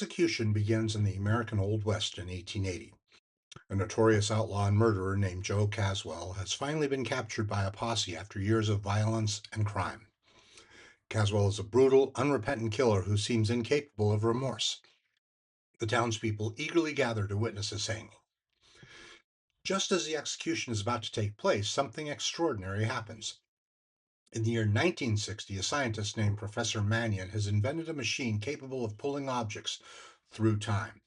execution begins in the American Old West in 1880. A notorious outlaw and murderer named Joe Caswell has finally been captured by a posse after years of violence and crime. Caswell is a brutal, unrepentant killer who seems incapable of remorse. The townspeople eagerly gather to witness his hanging. Just as the execution is about to take place, something extraordinary happens. In the year 1960, a scientist named Professor Mannion has invented a machine capable of pulling objects through time.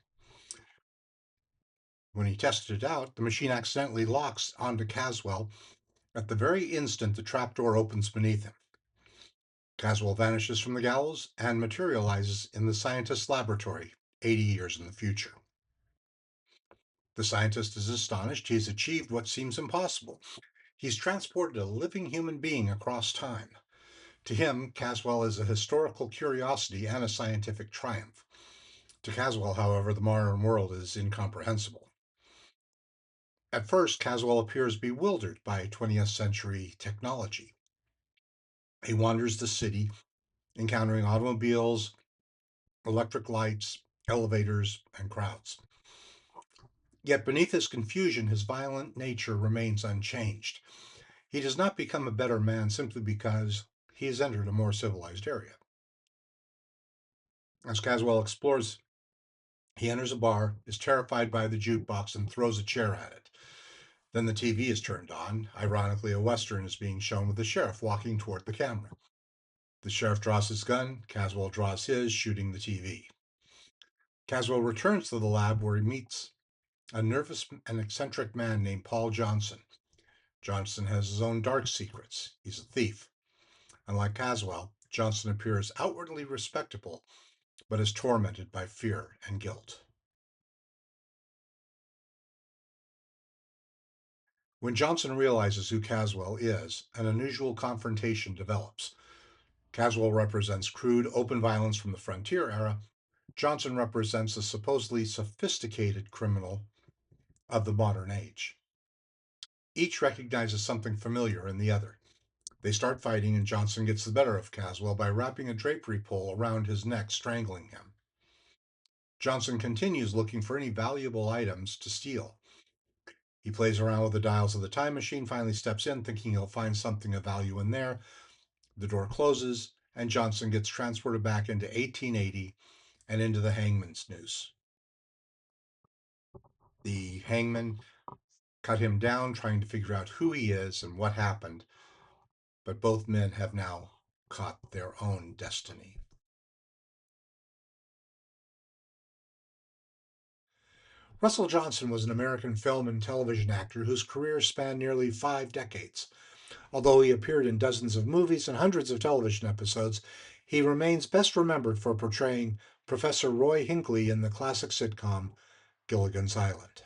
When he tested it out, the machine accidentally locks onto Caswell at the very instant the trapdoor opens beneath him. Caswell vanishes from the gallows and materializes in the scientist's laboratory 80 years in the future. The scientist is astonished. He's achieved what seems impossible. He's transported a living human being across time. To him, Caswell is a historical curiosity and a scientific triumph. To Caswell, however, the modern world is incomprehensible. At first, Caswell appears bewildered by 20th century technology. He wanders the city, encountering automobiles, electric lights, elevators, and crowds. Yet beneath his confusion, his violent nature remains unchanged. He does not become a better man simply because he has entered a more civilized area. As Caswell explores, he enters a bar, is terrified by the jukebox, and throws a chair at it. Then the TV is turned on. Ironically, a Western is being shown with the sheriff walking toward the camera. The sheriff draws his gun, Caswell draws his, shooting the TV. Caswell returns to the lab where he meets a nervous and eccentric man named Paul Johnson. Johnson has his own dark secrets. He's a thief. Unlike Caswell, Johnson appears outwardly respectable, but is tormented by fear and guilt. When Johnson realizes who Caswell is, an unusual confrontation develops. Caswell represents crude, open violence from the frontier era. Johnson represents a supposedly sophisticated criminal of the modern age. Each recognizes something familiar in the other. They start fighting, and Johnson gets the better of Caswell by wrapping a drapery pole around his neck, strangling him. Johnson continues looking for any valuable items to steal. He plays around with the dials of the time machine, finally steps in, thinking he'll find something of value in there. The door closes, and Johnson gets transported back into 1880 and into the hangman's noose. The hangman cut him down, trying to figure out who he is and what happened, but both men have now caught their own destiny. Russell Johnson was an American film and television actor whose career spanned nearly 5 decades. Although he appeared in dozens of movies and hundreds of television episodes, he remains best remembered for portraying Professor Roy Hinckley in the classic sitcom Gilligan's Island.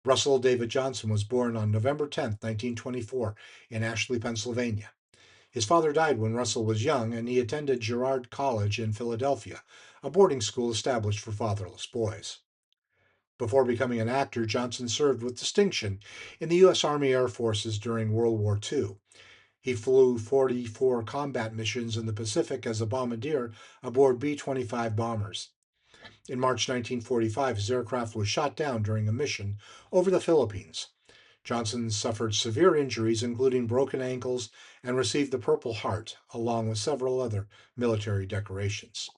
Russell David Johnson was born on November 10, 1924, in Ashley, Pennsylvania. His father died when Russell was young, and he attended Girard College in Philadelphia, a boarding school established for fatherless boys. Before becoming an actor, Johnson served with distinction in the U.S. Army Air Forces during World War II. He flew 44 combat missions in the Pacific as a bombardier aboard B-25 bombers. In March 1945, his aircraft was shot down during a mission over the Philippines. Johnson suffered severe injuries, including broken ankles, and received the Purple Heart, along with several other military decorations.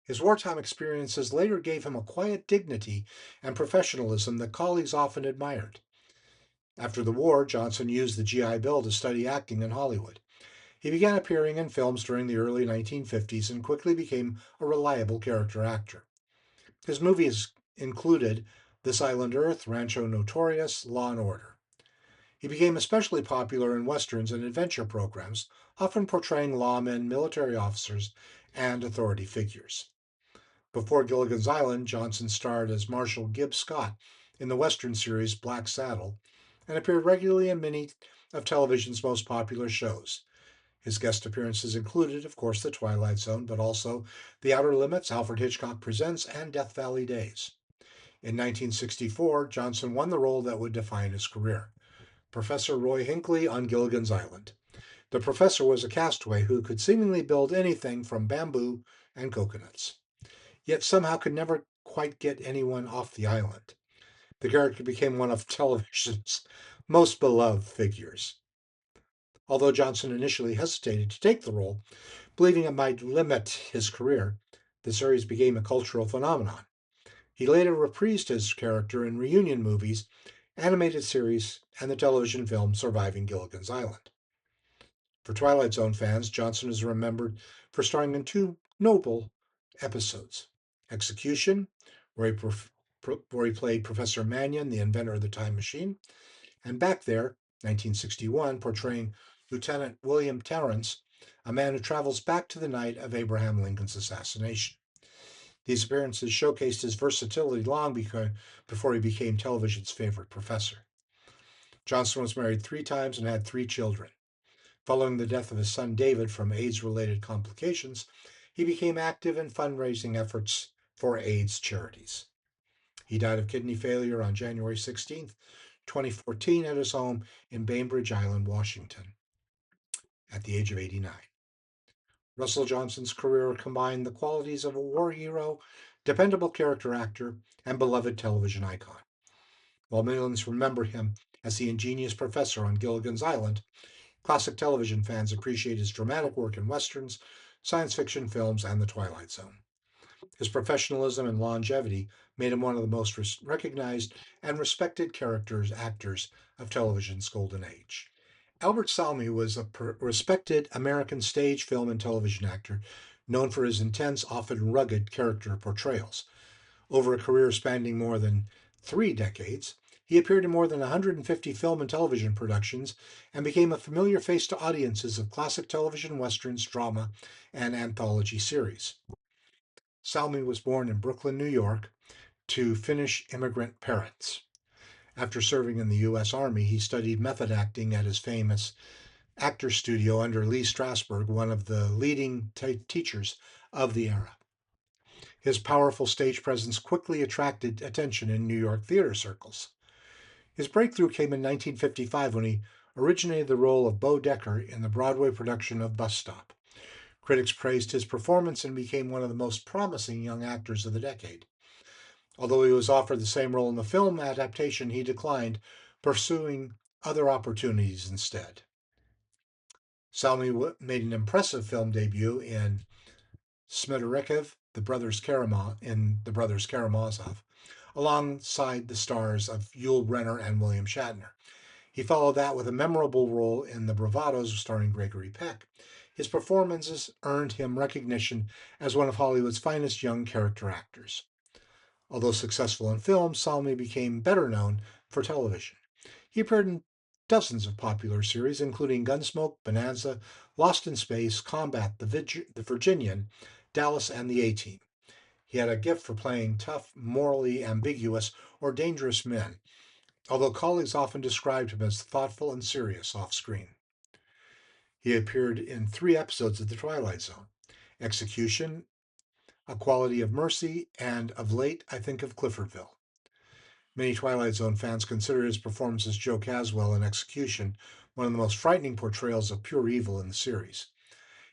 His wartime experiences later gave him a quiet dignity and professionalism that colleagues often admired. After the war, Johnson used the GI Bill to study acting in Hollywood. He began appearing in films during the early 1950s and quickly became a reliable character actor. His movies included This Island Earth, Rancho Notorious, Law and Order. He became especially popular in westerns and adventure programs, often portraying lawmen, military officers, and authority figures. Before Gilligan's Island, Johnson starred as Marshall Gibb Scott in the western series Black Saddle and appeared regularly in many of television's most popular shows. His guest appearances included, of course, The Twilight Zone, but also The Outer Limits, Alfred Hitchcock Presents, and Death Valley Days. In 1964, Johnson won the role that would define his career, Professor Roy Hinckley on Gilligan's Island. The professor was a castaway who could seemingly build anything from bamboo and coconuts. yet somehow could never quite get anyone off the island. The character became one of television's most beloved figures. Although Johnson initially hesitated to take the role, believing it might limit his career, the series became a cultural phenomenon. He later reprised his character in reunion movies, animated series, and the television film Surviving Gilligan's Island. For Twilight Zone fans, Johnson is remembered for starring in two notable episodes: Execution, where he played Professor Mannion, the inventor of the time machine, and Back There, 1961, portraying Lieutenant William Terrence, a man who travels back to the night of Abraham Lincoln's assassination. These appearances showcased his versatility before he became television's favorite professor. Johnson was married 3 times and had 3 children. Following the death of his son David from AIDS related complications, he became active in fundraising efforts for AIDS charities. He died of kidney failure on January 16th, 2014, at his home in Bainbridge Island, Washington, at the age of 89. Russell Johnson's career combined the qualities of a war hero, dependable character actor, and beloved television icon. While millions remember him as the ingenious professor on Gilligan's Island, classic television fans appreciate his dramatic work in westerns, science fiction films, and The Twilight Zone. His professionalism and longevity made him one of the most recognized and respected actors of television's golden age. Albert Salmi was a respected American stage, film, and television actor known for his intense, often rugged character portrayals. Over a career spanning more than 3 decades, he appeared in more than 150 film and television productions and became a familiar face to audiences of classic television westerns, drama, and anthology series. Salmi was born in Brooklyn, New York, to Finnish immigrant parents. After serving in the U.S. Army, he studied method acting at his famous actor studio under Lee Strasberg, one of the leading teachers of the era. His powerful stage presence quickly attracted attention in New York theater circles. His breakthrough came in 1955 when he originated the role of Bo Decker in the Broadway production of Bus Stop. Critics praised his performance and became one of the most promising young actors of the decade. Although he was offered the same role in the film adaptation, he declined, pursuing other opportunities instead. Salmi made an impressive film debut in Smetarikev, The Brothers Karamazov, alongside the stars of Yul Brynner and William Shatner. He followed that with a memorable role in The Bravados starring Gregory Peck. His performances earned him recognition as one of Hollywood's finest young character actors. Although successful in film, Salmi became better known for television. He appeared in dozens of popular series, including Gunsmoke, Bonanza, Lost in Space, Combat, The Virginian, Dallas, and The A-Team. He had a gift for playing tough, morally ambiguous, or dangerous men, although colleagues often described him as thoughtful and serious off screen. He appeared in 3 episodes of The Twilight Zone: Execution, A Quality of Mercy, and of late, I Think of Cliffordville. Many Twilight Zone fans consider his performance as Joe Caswell in Execution one of the most frightening portrayals of pure evil in the series.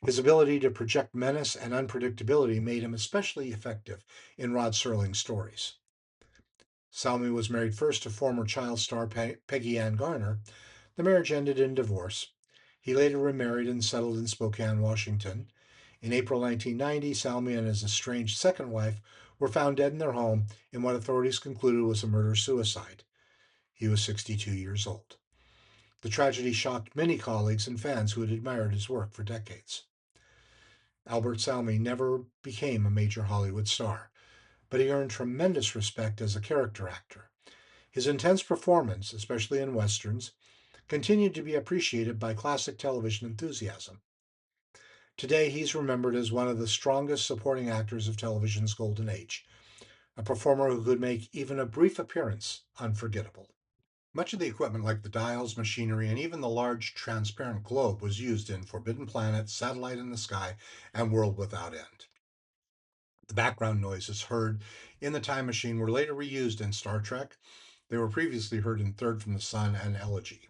His ability to project menace and unpredictability made him especially effective in Rod Serling's stories. Salmi was married first to former child star Peggy Ann Garner. The marriage ended in divorce. He later remarried and settled in Spokane, Washington. In April 1990, Salmi and his estranged second wife were found dead in their home in what authorities concluded was a murder-suicide. He was 62 years old. The tragedy shocked many colleagues and fans who had admired his work for decades. Albert Salmi never became a major Hollywood star, but he earned tremendous respect as a character actor. His intense performance, especially in westerns, continued to be appreciated by classic television enthusiasm. Today, he's remembered as one of the strongest supporting actors of television's golden age, a performer who could make even a brief appearance unforgettable. Much of the equipment, like the dials, machinery, and even the large transparent globe, was used in Forbidden Planet, Satellite in the Sky, and World Without End. The background noises heard in The Time Machine were later reused in Star Trek. They were previously heard in Third from the Sun and Elegy.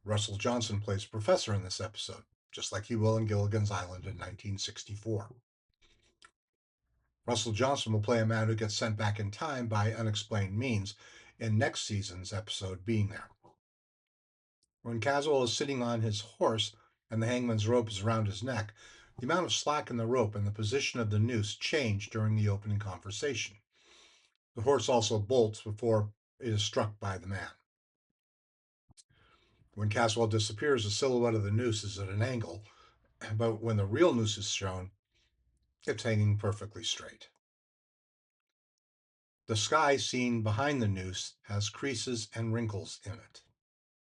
Russell Johnson plays a professor in this episode, just like he will in Gilligan's Island in 1964. Russell Johnson will play a man who gets sent back in time by unexplained means in next season's episode, Being There. When Caswell is sitting on his horse and the hangman's rope is around his neck, the amount of slack in the rope and the position of the noose change during the opening conversation. The horse also bolts before it is struck by the man. When Caswell disappears, the silhouette of the noose is at an angle, but when the real noose is shown, it's hanging perfectly straight. The sky seen behind the noose has creases and wrinkles in it.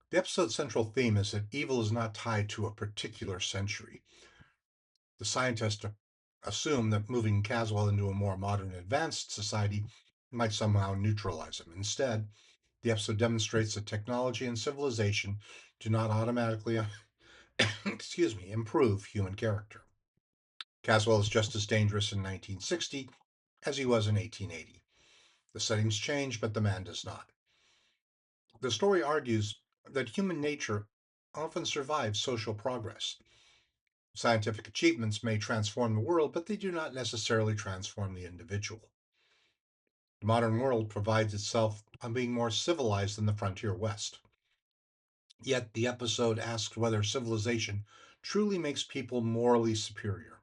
The episode's central theme is that evil is not tied to a particular century. The scientists assume that moving Caswell into a more modern, advanced society might somehow neutralize him. Instead, the episode demonstrates that technology and civilization do not automatically improve human character. Caswell is just as dangerous in 1960 as he was in 1880. The settings change, but the man does not. The story argues that human nature often survives social progress. Scientific achievements may transform the world, but they do not necessarily transform the individual. The modern world provides itself on being more civilized than the frontier West. Yet the episode asks whether civilization truly makes people morally superior.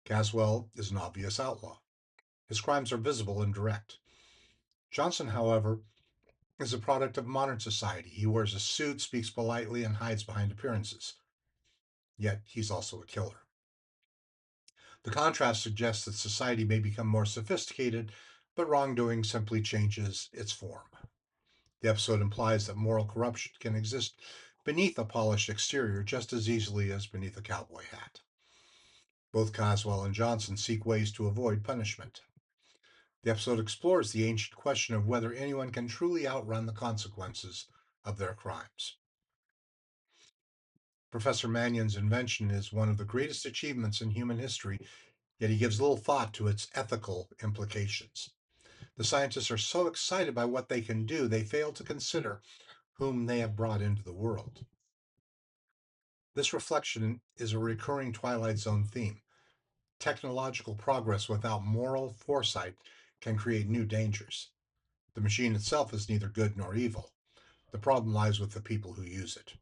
Caswell is an obvious outlaw. His crimes are visible and direct. Johnson, however, is a product of modern society. He wears a suit, speaks politely, and hides behind appearances. Yet he's also a killer. The contrast suggests that society may become more sophisticated, but wrongdoing simply changes its form. The episode implies that moral corruption can exist beneath a polished exterior just as easily as beneath a cowboy hat. Both Caswell and Johnson seek ways to avoid punishment. The episode explores the ancient question of whether anyone can truly outrun the consequences of their crimes. Professor Mannion's invention is one of the greatest achievements in human history, yet he gives little thought to its ethical implications. The scientists are so excited by what they can do, they fail to consider whom they have brought into the world. This reflection is a recurring Twilight Zone theme. Technological progress without moral foresight can create new dangers. The machine itself is neither good nor evil. The problem lies with the people who use it.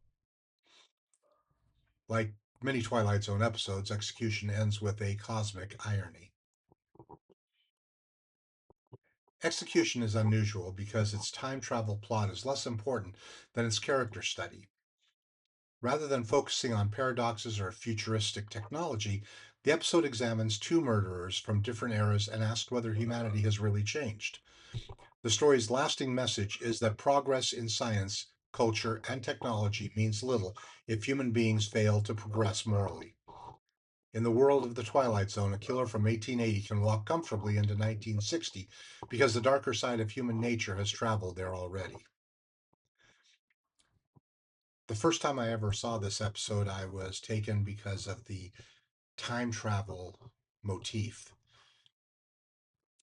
Like many Twilight Zone episodes, execution ends with a cosmic irony. Execution is unusual because its time travel plot is less important than its character study. Rather than focusing on paradoxes or futuristic technology, the episode examines two murderers from different eras and asks whether humanity has really changed. The story's lasting message is that progress in science, culture, and technology means little if human beings fail to progress morally. In the world of the Twilight Zone, a killer from 1880 can walk comfortably into 1960 because the darker side of human nature has traveled there already. The first time I ever saw this episode, I was taken because of the time travel motif.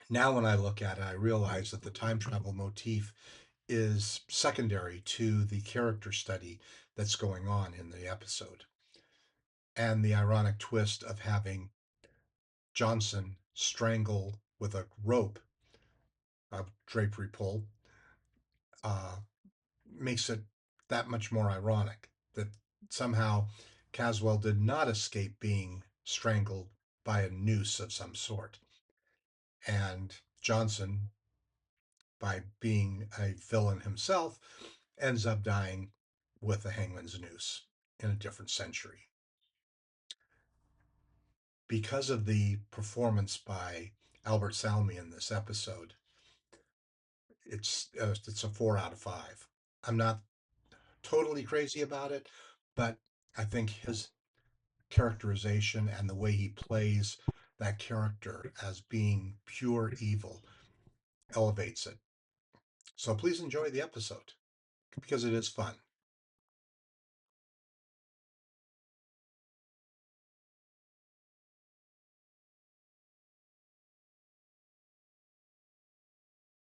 Now, when I look at it, I realize that the time travel motif is secondary to the character study that's going on in the episode. And the ironic twist of having Johnson strangle with a rope, a drapery pull, uh, makes it that much more ironic that somehow Caswell did not escape being strangled by a noose of some sort. And Johnson, by being a villain himself, ends up dying with a hangman's noose in a different century. Because of the performance by Albert Salmi in this episode, it's a 4 out of 5. I'm not totally crazy about it, but I think his characterization and the way he plays that character as being pure evil elevates it. So please enjoy the episode because it is fun.